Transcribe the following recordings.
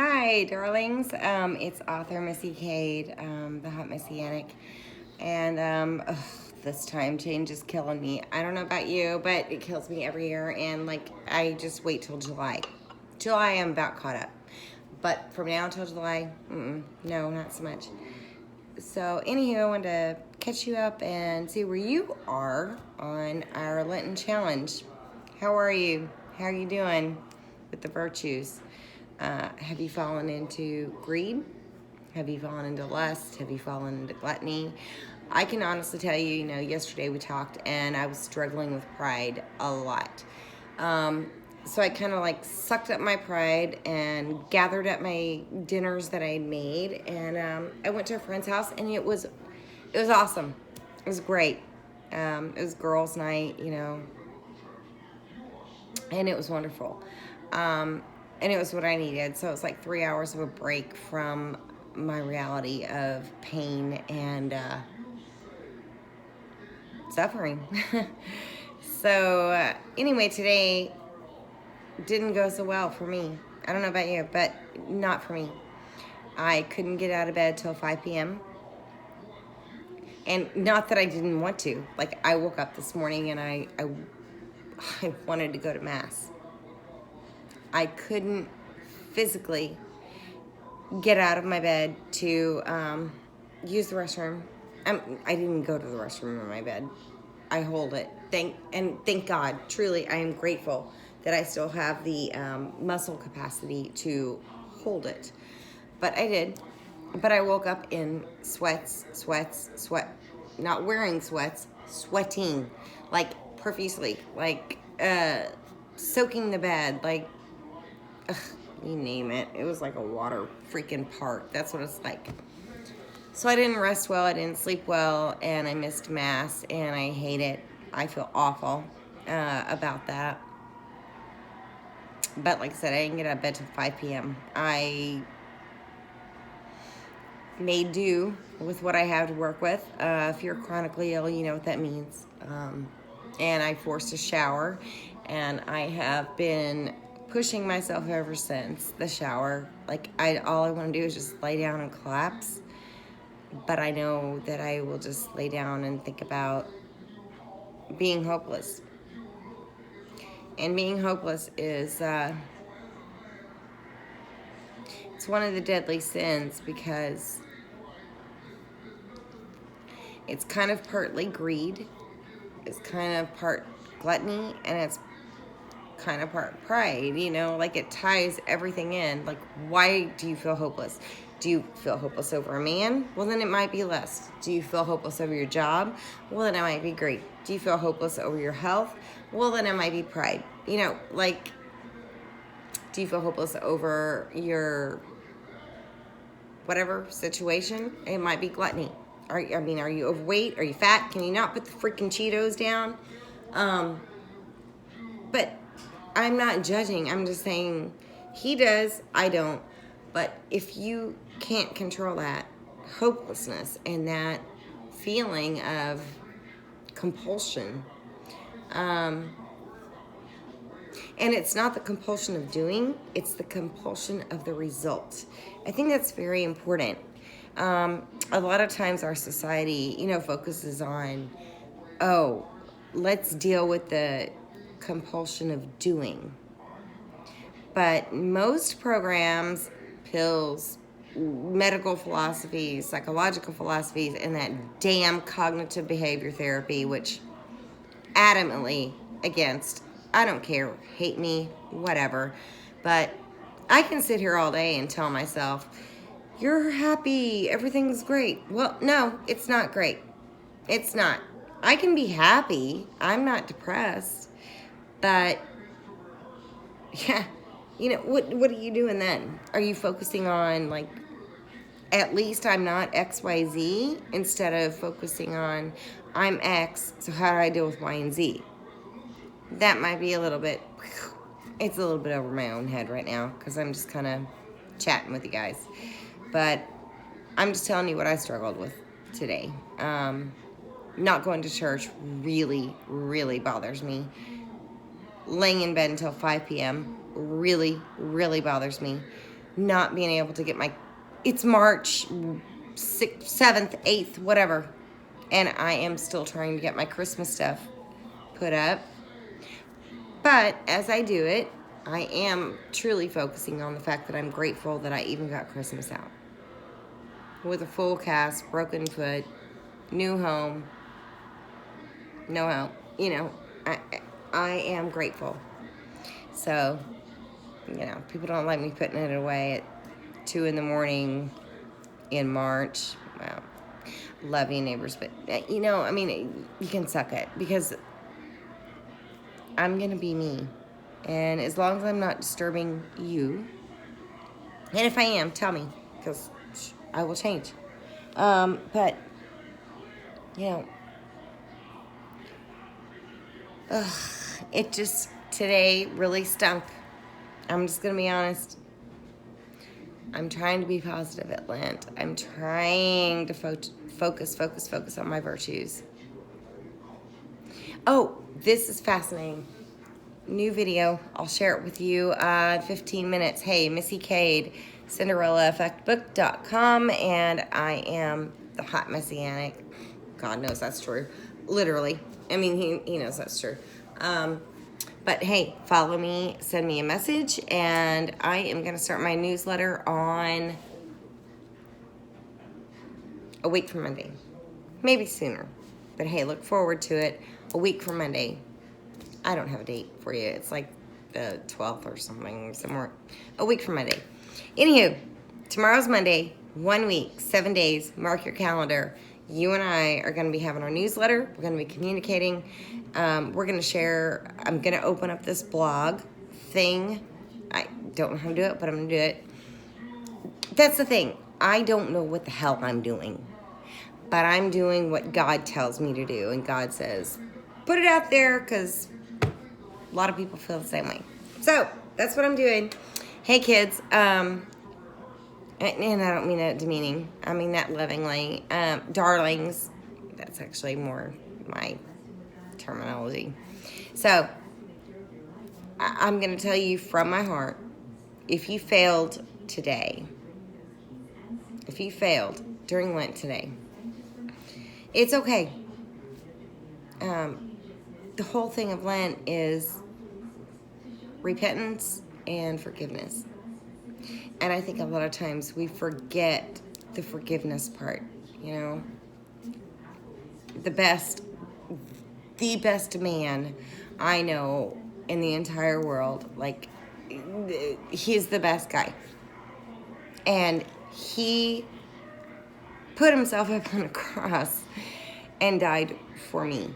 Hi, darlings. It's author Missy Cade, the Hot Messianic, and this time change is killing me. I don't know about you, but it kills me every year, and I just wait till July. July, I'm about caught up, but from now until July, no, not so much. So, anywho, I wanted to catch you up and see where you are on our Lenten challenge. How are you? How are you doing with the virtues? Have you fallen into greed? Have you fallen into lust? Have you fallen into gluttony? I can honestly tell you, yesterday we talked and I was struggling with pride a lot. So I kind of sucked up my pride and gathered up my dinners that I had made, and I went to a friend's house, and it was awesome. It was great. It was girls' night, and it was wonderful. And it was what I needed. So it was like 3 hours of a break from my reality of pain and suffering. So anyway, today didn't go so well for me. I don't know about you, but not for me. I couldn't get out of bed till 5 p.m. And not that I didn't want to. I woke up this morning and I wanted to go to Mass. I couldn't physically get out of my bed to use the restroom. I didn't go to the restroom in my bed. I hold it. Thank God. Truly, I am grateful that I still have the muscle capacity to hold it. But I did. But I woke up in sweat. Not wearing sweats, sweating, profusely, soaking the bed, you name it. It was like a water freaking park. That's what it's like. So I didn't rest well. I didn't sleep well. And I missed Mass. And I hate it. I feel awful about that. But like I said, I didn't get out of bed till 5 p.m. I made do with what I have to work with. If you're chronically ill, you know what that means. And I forced a shower. And I have been pushing myself ever since the shower. All I want to do is just lay down and collapse. But I know that I will just lay down and think about being hopeless. And being hopeless is it's one of the deadly sins, because it's kind of partly greed, it's kind of part gluttony, and it's kind of part pride, it ties everything in. Why do you feel hopeless? Do you feel hopeless over a man? Well, then it might be lust. Do you feel hopeless over your job? Well, then it might be greed. Do you feel hopeless over your health? Well, then it might be pride. Do you feel hopeless over your whatever situation? It might be gluttony. Are you overweight? Are you fat? Can you not put the freaking Cheetos down? But I'm not judging. I'm just saying he does, I don't. But if you can't control that hopelessness and that feeling of compulsion, and it's not the compulsion of doing, it's the compulsion of the result. I think that's very important. A lot of times our society, focuses on, let's deal with the compulsion of doing. But most programs, pills, medical philosophies, psychological philosophies, and that damn cognitive behavior therapy, which adamantly against. I don't care, hate me, whatever. But I can sit here all day and tell myself, you're happy, everything's great. Well, no, it's not great. It's not. I can be happy. I'm not depressed. But, yeah, what are you doing then? Are you focusing on, at least I'm not XYZ, instead of focusing on, I'm X, so how do I deal with Y and Z? That might be it's a little bit over my own head right now, because I'm just kind of chatting with you guys. But I'm just telling you what I struggled with today. Not going to church really, really bothers me. Laying in bed until 5 p.m. really, really bothers me. not being able to get it's March 6th, 7th, 8th, whatever. And I am still trying to get my Christmas stuff put up. But as I do it, I am truly focusing on the fact that I'm grateful that I even got Christmas out. With a full cast, broken foot, new home, no help. I am grateful. So, people don't like me putting it away at 2 a.m. in March. Well, love you, neighbors, but, you can suck it because I'm going to be me. And as long as I'm not disturbing you, and if I am, tell me, because I will change. But, it just, today really stunk. I'm just going to be honest. I'm trying to be positive at Lent. I'm trying to focus on my virtues. Oh, this is fascinating. New video. I'll share it with you. 15 minutes. Hey, Missy Cade, CinderellaEffectBook.com, and I am the hot Messianic. God knows that's true. Literally. I mean, he knows that's true. But hey, follow me, send me a message, and I am going to start my newsletter on a week from Monday. Maybe sooner. But hey, look forward to it. A week from Monday. I don't have a date for you. It's like the 12th or something, somewhere. A week from Monday. Anywho, tomorrow's Monday, 1 week, 7 days. Mark your calendar. You and I are going to be having our newsletter. We're going to be communicating. We're going to share. I'm going to open up this blog thing. I don't know how to do it, but I'm going to do it. That's the thing. I don't know what the hell I'm doing. But I'm doing what God tells me to do. And God says, put it out there because a lot of people feel the same way. So that's what I'm doing. Hey, kids. And I don't mean that demeaning. I mean that lovingly. Darlings. That's actually more my terminology. So, I'm going to tell you from my heart, if you failed today, if you failed during Lent today, it's okay. The whole thing of Lent is repentance and forgiveness. And I think a lot of times we forget the forgiveness part, The best man I know in the entire world, he's the best guy. And he put himself up on a cross and died for me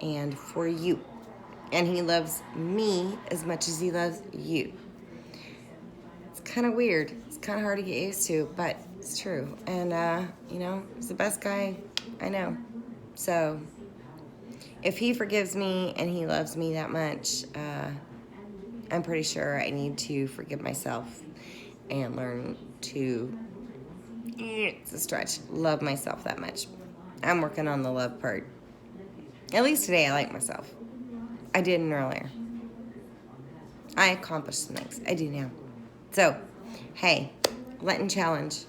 and for you. And he loves me as much as he loves you. Kind of weird. It's kind of hard to get used to, but it's true. And, he's the best guy I know. So, if he forgives me and he loves me that much, I'm pretty sure I need to forgive myself and learn to, it's a stretch, love myself that much. I'm working on the love part. At least today I like myself. I didn't earlier. I accomplished some things. I do now. So, hey, Lenten challenge.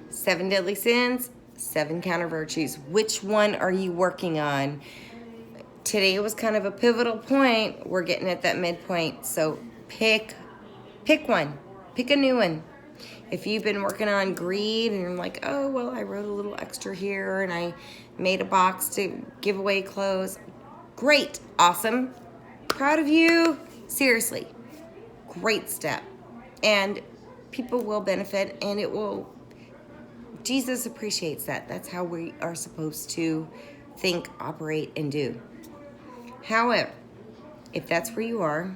7 deadly sins, 7 counter virtues. Which one are you working on? Today was kind of a pivotal point. We're getting at that midpoint. So pick one. Pick a new one. If you've been working on greed and you're like, oh, well, I wrote a little extra here and I made a box to give away clothes. Great. Awesome. Proud of you. Seriously. Great step. And people will benefit, and Jesus appreciates that. That's how we are supposed to think, operate, and do. However, if that's where you are,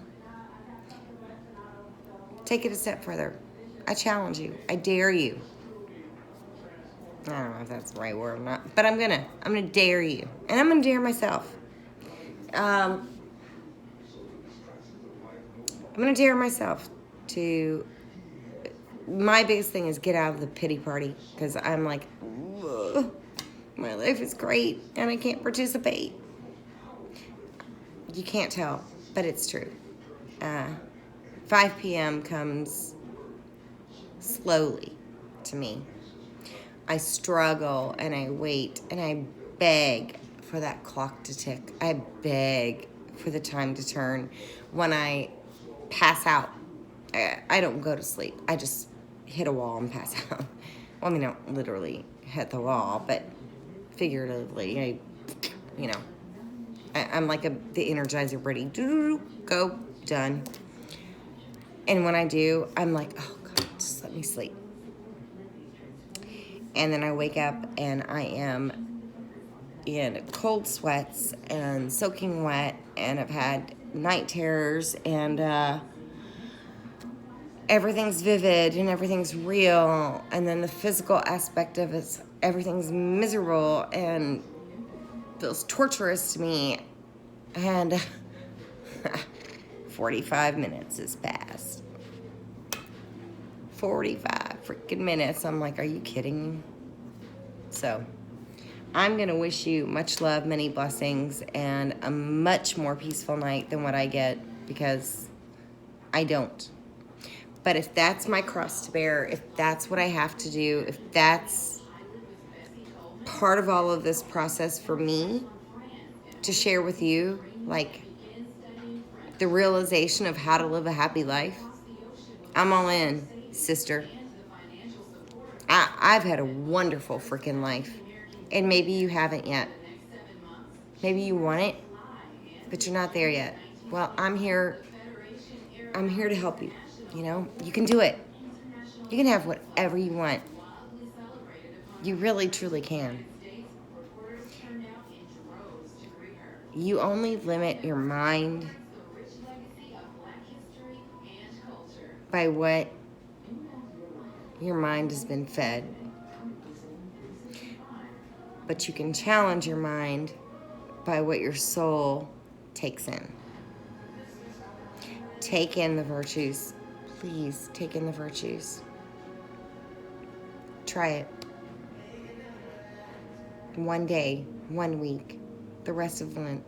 take it a step further. I challenge you. I dare you. I don't know if that's the right word or not, but I'm gonna dare you. And I'm gonna dare myself. I'm going to dare myself to, my biggest thing is get out of the pity party, because I'm like, my life is great and I can't participate. You can't tell, but it's true. 5 p.m. comes slowly to me. I struggle and I wait and I beg for that clock to tick. I beg for the time to turn. When I pass out, I don't go to sleep. I just hit a wall and pass out. Well, I mean, I don't literally hit the wall, but figuratively, I'm like the Energizer Bunny. Go, done. And when I do, I'm like, oh God, just let me sleep. And then I wake up and I am in cold sweats and soaking wet, and I've had night terrors, and everything's vivid and everything's real. And then the physical aspect of it, everything's miserable and feels torturous to me. And 45 minutes has passed. 45 freaking minutes. I'm like, are you kidding me? So I'm going to wish you much love, many blessings, and a much more peaceful night than what I get, because I don't. But if that's my cross to bear, if that's what I have to do, if that's part of all of this process for me to share with you, like the realization of how to live a happy life, I'm all in, sister. I've had a wonderful freaking life. And maybe you haven't yet. Maybe you want it, but you're not there yet. Well, I'm here. I'm here to help you. You can do it. You can have whatever you want. You really, truly can. You only limit your mind by what your mind has been fed. But you can challenge your mind by what your soul takes in. Take in the virtues. Please take in the virtues. Try it. One day, 1 week, the rest of Lent.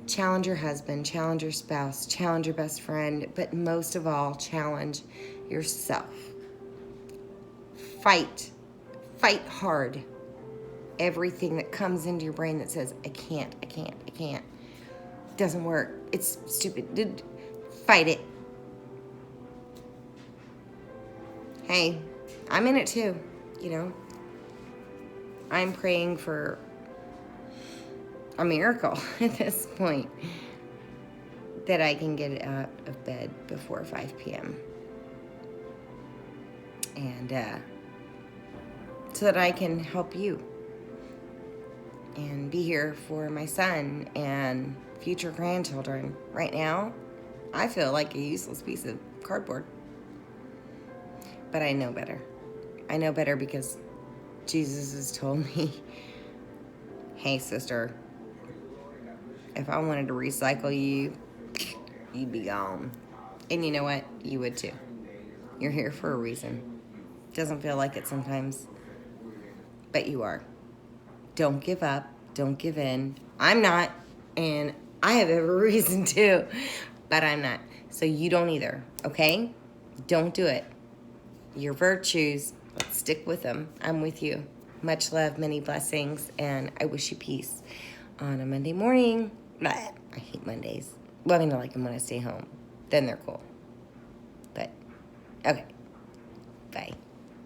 Challenge your husband, challenge your spouse, challenge your best friend, but most of all, challenge yourself. Fight hard. Everything that comes into your brain that says, I can't, doesn't work, it's stupid, fight it. Hey, I'm in it too, I'm praying for a miracle at this point, that I can get out of bed before 5 p.m. And so that I can help you and be here for my son and future grandchildren. Right now, I feel like a useless piece of cardboard. But I know better. I know better because Jesus has told me, hey, sister, if I wanted to recycle you, you'd be gone. And you know what? You would too. You're here for a reason. Doesn't feel like it sometimes, but you are. Don't give up. Don't give in. I'm not, and I have every reason to, but I'm not. So you don't either, okay? Don't do it. Your virtues, let's stick with them. I'm with you. Much love, many blessings, and I wish you peace on a Monday morning. Blah, I hate Mondays. Well, I mean, I like them when I stay home. Then they're cool. But, okay. Bye.